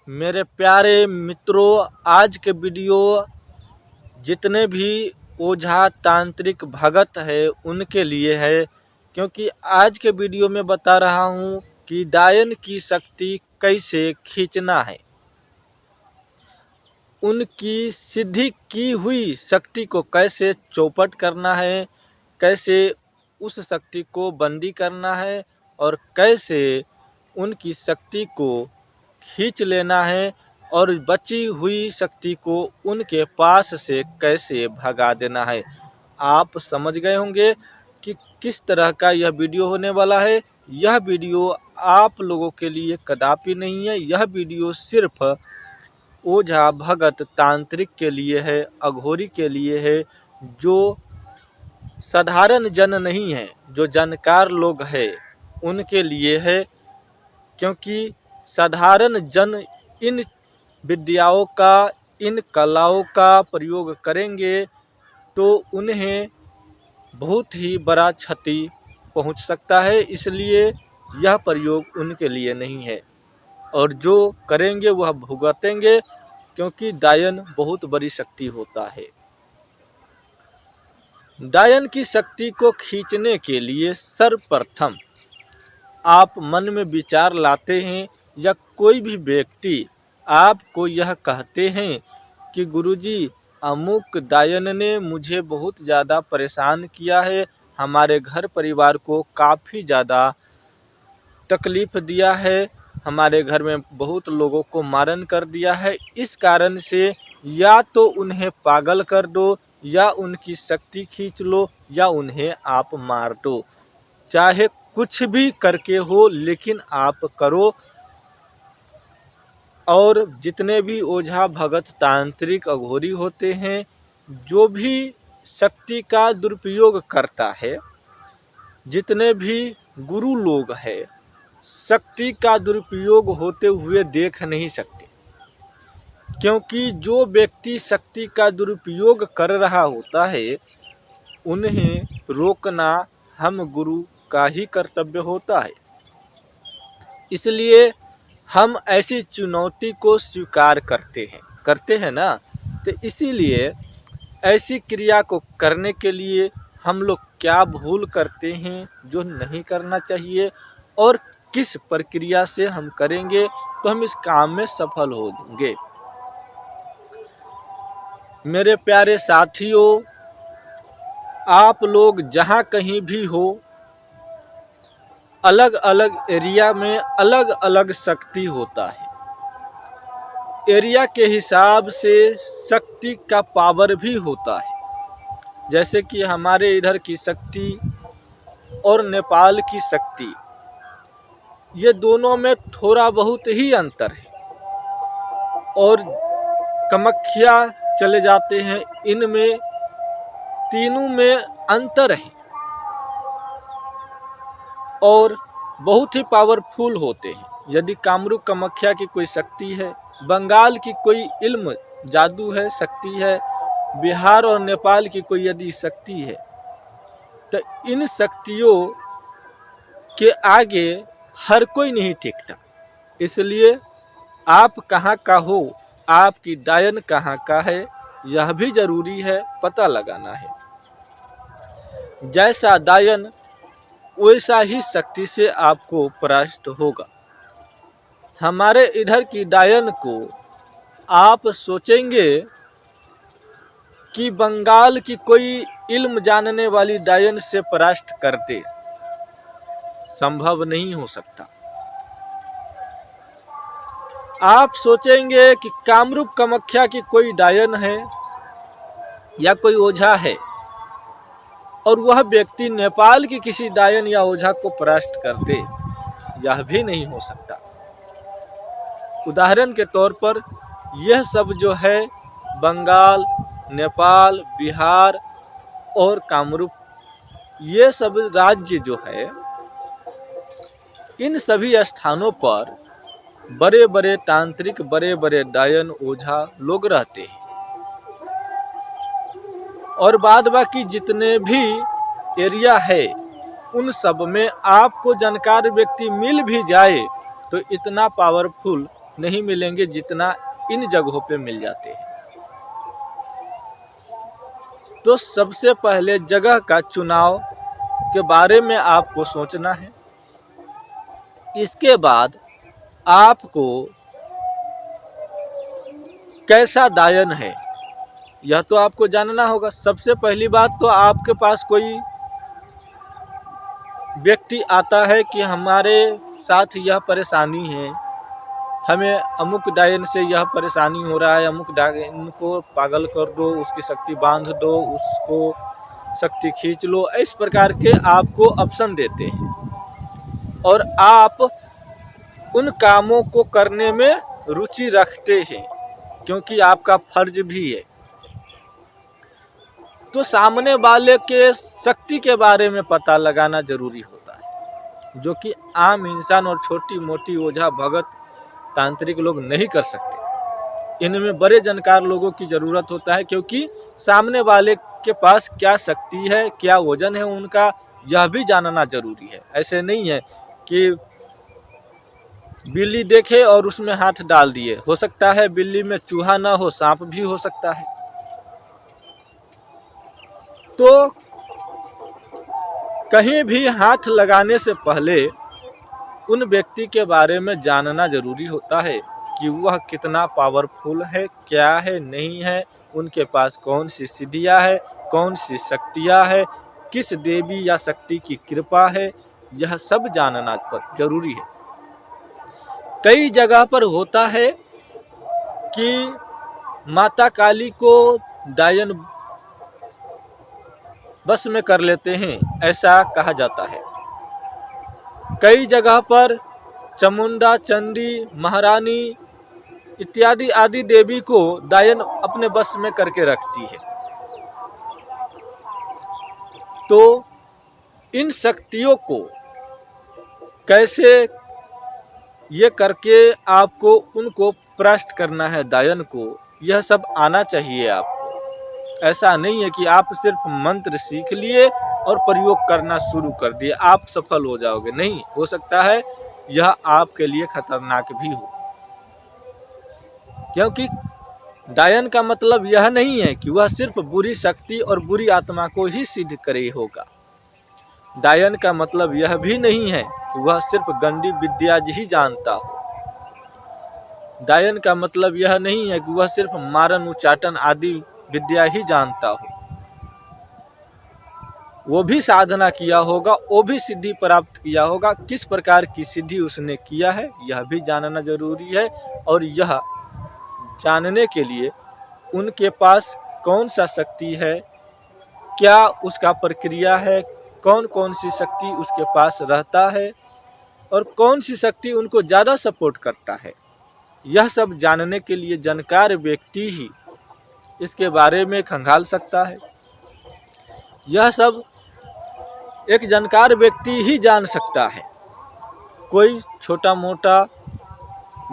मेरे प्यारे मित्रों, आज के वीडियो जितने भी ओझा तांत्रिक भगत है उनके लिए है, क्योंकि आज के वीडियो में बता रहा हूँ कि डायन की शक्ति कैसे खींचना है। उनकी सिद्धि की हुई शक्ति को कैसे चौपट करना है, कैसे उस शक्ति को बंदी करना है और कैसे उनकी शक्ति को खींच लेना है और बची हुई शक्ति को उनके पास से कैसे भगा देना है। आप समझ गए होंगे कि किस तरह का यह वीडियो होने वाला है। यह वीडियो आप लोगों के लिए कदापि नहीं है। यह वीडियो सिर्फ ओझा भगत तांत्रिक के लिए है, अघोरी के लिए है, जो साधारण जन नहीं है, जो जानकार लोग हैं उनके लिए है। क्योंकि साधारण जन इन विद्याओं का, इन कलाओं का प्रयोग करेंगे तो उन्हें बहुत ही बड़ा क्षति पहुंच सकता है, इसलिए यह प्रयोग उनके लिए नहीं है। और जो करेंगे वह भुगतेंगे, क्योंकि डायन बहुत बड़ी शक्ति होता है। डायन की शक्ति को खींचने के लिए सर्वप्रथम आप मन में विचार लाते हैं या कोई भी व्यक्ति आपको यह कहते हैं कि गुरुजी, अमुक डायन ने मुझे बहुत ज़्यादा परेशान किया है, हमारे घर परिवार को काफ़ी ज़्यादा तकलीफ़ दिया है, हमारे घर में बहुत लोगों को मारन कर दिया है। इस कारण से या तो उन्हें पागल कर दो, या उनकी शक्ति खींच लो, या उन्हें आप मार दो। चाहे कुछ भी करके हो, लेकिन आप करो। और जितने भी ओझा भगत तांत्रिक अघोरी होते हैं, जो भी शक्ति का दुरुपयोग करता है, जितने भी गुरु लोग हैं, शक्ति का दुरुपयोग होते हुए देख नहीं सकते। क्योंकि जो व्यक्ति शक्ति का दुरुपयोग कर रहा होता है, उन्हें रोकना हम गुरु का ही कर्तव्य होता है। इसलिए हम ऐसी चुनौती को स्वीकार करते हैं ना। तो इसीलिए ऐसी क्रिया को करने के लिए हम लोग क्या भूल करते हैं जो नहीं करना चाहिए, और किस प्रक्रिया से हम करेंगे तो हम इस काम में सफल होंगे। मेरे प्यारे साथियों, आप लोग जहाँ कहीं भी हो, अलग अलग एरिया में अलग अलग शक्ति होता है। एरिया के हिसाब से शक्ति का पावर भी होता है। जैसे कि हमारे इधर की शक्ति और नेपाल की शक्ति, ये दोनों में थोड़ा बहुत ही अंतर है। और कामाख्या चले जाते हैं, इनमें तीनों में अंतर है और बहुत ही पावरफुल होते हैं। यदि कामरूप कामाख्या की कोई शक्ति है, बंगाल की कोई इल्म जादू है, शक्ति है, बिहार और नेपाल की कोई यदि शक्ति है, तो इन शक्तियों के आगे हर कोई नहीं टिकता। इसलिए आप कहाँ का हो, आपकी डायन कहाँ का है, यह भी जरूरी है पता लगाना है। जैसा डायन वैसा ही शक्ति से आपको परास्त होगा। हमारे इधर की डायन को आप सोचेंगे कि बंगाल की कोई इल्म जानने वाली डायन से परास्त कर दे, संभव नहीं हो सकता। आप सोचेंगे कि कामरूप कामाख्या की कोई डायन है या कोई ओझा है और वह व्यक्ति नेपाल की किसी डायन या ओझा को परास्त कर दे, यह भी नहीं हो सकता। उदाहरण के तौर पर यह सब जो है, बंगाल, नेपाल, बिहार और कामरूप, ये सब राज्य जो है, इन सभी स्थानों पर बड़े बड़े तांत्रिक, बड़े बड़े डायन ओझा लोग रहते हैं। और बाद बाकी जितने भी एरिया है, उन सब में आपको जानकार व्यक्ति मिल भी जाए तो इतना पावरफुल नहीं मिलेंगे जितना इन जगहों पे मिल जाते हैं। तो सबसे पहले जगह का चुनाव के बारे में आपको सोचना है। इसके बाद आपको कैसा दायन है यह तो आपको जानना होगा। सबसे पहली बात तो आपके पास कोई व्यक्ति आता है कि हमारे साथ यह परेशानी है, हमें अमुक डायन से यह परेशानी हो रहा है, अमुक डायन को पागल कर दो, उसकी शक्ति बांध दो, उसको शक्ति खींच लो, इस प्रकार के आपको ऑप्शन देते हैं और आप उन कामों को करने में रुचि रखते हैं क्योंकि आपका फर्ज भी है। तो सामने वाले के शक्ति के बारे में पता लगाना जरूरी होता है, जो कि आम इंसान और छोटी मोटी ओझा भगत तांत्रिक लोग नहीं कर सकते। इनमें बड़े जानकार लोगों की ज़रूरत होता है क्योंकि सामने वाले के पास क्या शक्ति है, क्या वजन है उनका, यह भी जानना जरूरी है। ऐसे नहीं है कि बिल्ली देखे और उसमें हाथ डाल दिए। हो सकता है बिल्ली में चूहा ना हो, सांप भी हो सकता है। तो कहीं भी हाथ लगाने से पहले उन व्यक्ति के बारे में जानना जरूरी होता है कि वह कितना पावरफुल है, क्या है, नहीं है, उनके पास कौन सी सिद्धियां है, कौन सी शक्तियां है, किस देवी या शक्ति की कृपा है, यह सब जानना जरूरी है। कई जगह पर होता है कि माता काली को डायन बस में कर लेते हैं, ऐसा कहा जाता है। कई जगह पर चामुंडा, चंडी, महारानी इत्यादि आदि देवी को डायन अपने बस में करके रखती है। तो इन शक्तियों को कैसे ये करके आपको उनको परास्त करना है, डायन को, यह सब आना चाहिए आपको। ऐसा नहीं है कि आप सिर्फ मंत्र सीख लिए और प्रयोग करना शुरू कर दिए, आप सफल हो जाओगे। नहीं, हो सकता है यह आपके लिए खतरनाक भी हो, क्योंकि डायन का मतलब यह नहीं है कि वह सिर्फ बुरी शक्ति और बुरी आत्मा को ही सिद्ध करे होगा। डायन का मतलब यह भी नहीं है कि वह सिर्फ गंदी विद्या ही जानता हो। डायन का मतलब यह नहीं है कि वह सिर्फ मारन उच्चाटन आदि विद्या ही जानता हो। वो भी साधना किया होगा, वो भी सिद्धि प्राप्त किया होगा। किस प्रकार की सिद्धि उसने किया है यह भी जानना जरूरी है। और यह जानने के लिए उनके पास कौन सा शक्ति है, क्या उसका प्रक्रिया है, कौन कौन सी शक्ति उसके पास रहता है और कौन सी शक्ति उनको ज़्यादा सपोर्ट करता है, यह सब जानने के लिए जानकार व्यक्ति ही इसके बारे में खंगाल सकता है। यह सब एक जानकार व्यक्ति ही जान सकता है। कोई छोटा मोटा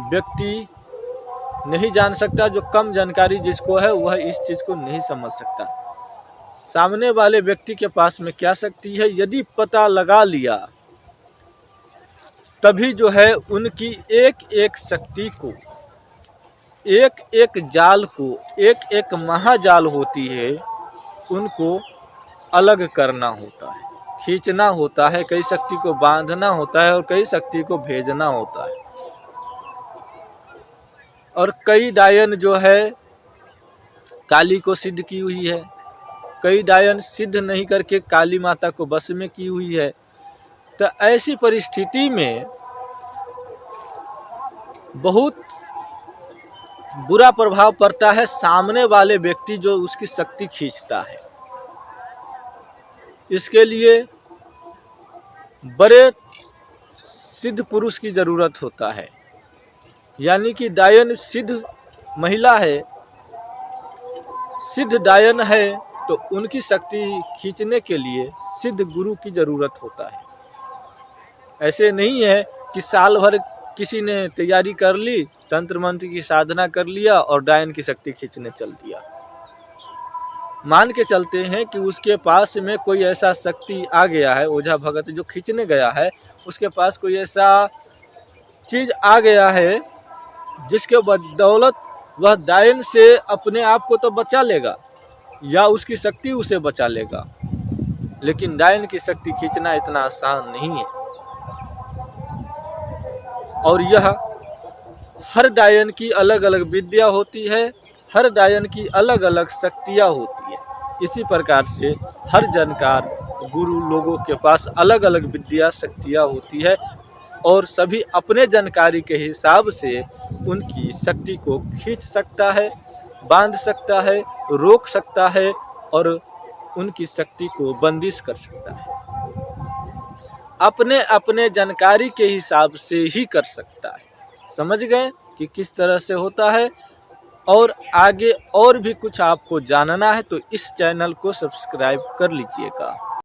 व्यक्ति नहीं जान सकता। जो कम जानकारी जिसको है वह इस चीज़ को नहीं समझ सकता। सामने वाले व्यक्ति के पास में क्या शक्ति है यदि पता लगा लिया, तभी जो है उनकी एक एक शक्ति को, एक एक जाल को, एक एक महाजाल होती है, उनको अलग करना होता है, खींचना होता है। कई शक्ति को बांधना होता है और कई शक्ति को भेजना होता है। और कई डायन जो है काली को सिद्ध की हुई है, कई डायन सिद्ध नहीं करके काली माता को बस में की हुई है। तो ऐसी परिस्थिति में बहुत बुरा प्रभाव पड़ता है सामने वाले व्यक्ति जो उसकी शक्ति खींचता है। इसके लिए बड़े सिद्ध पुरुष की ज़रूरत होता है। यानी कि डायन सिद्ध महिला है, सिद्ध डायन है, तो उनकी शक्ति खींचने के लिए सिद्ध गुरु की ज़रूरत होता है। ऐसे नहीं है कि साल भर किसी ने तैयारी कर ली, तंत्र मंत्र की साधना कर लिया और डायन की शक्ति खींचने चल दिया। मान के चलते हैं कि उसके पास में कोई ऐसा शक्ति आ गया है, ओझा भगत जो खींचने गया है, उसके पास कोई ऐसा चीज़ आ गया है जिसके बदौलत वह डायन से अपने आप को तो बचा लेगा या उसकी शक्ति उसे बचा लेगा, लेकिन डायन की शक्ति खींचना इतना आसान नहीं है। और यह हर डायन की अलग अलग विद्या होती है, हर डायन की अलग अलग शक्तियाँ होती है। इसी प्रकार से हर जानकार गुरु लोगों के पास अलग अलग विद्या शक्तियाँ होती है और सभी अपने जानकारी के हिसाब से उनकी शक्ति को खींच सकता है, बांध सकता है, रोक सकता है और उनकी शक्ति को बंदिश कर सकता है। अपने अपने जानकारी के हिसाब से ही कर सकता है। समझ गए कि किस तरह से होता है। और आगे और भी कुछ आपको जानना है तो इस चैनल को सब्सक्राइब कर लीजिएगा।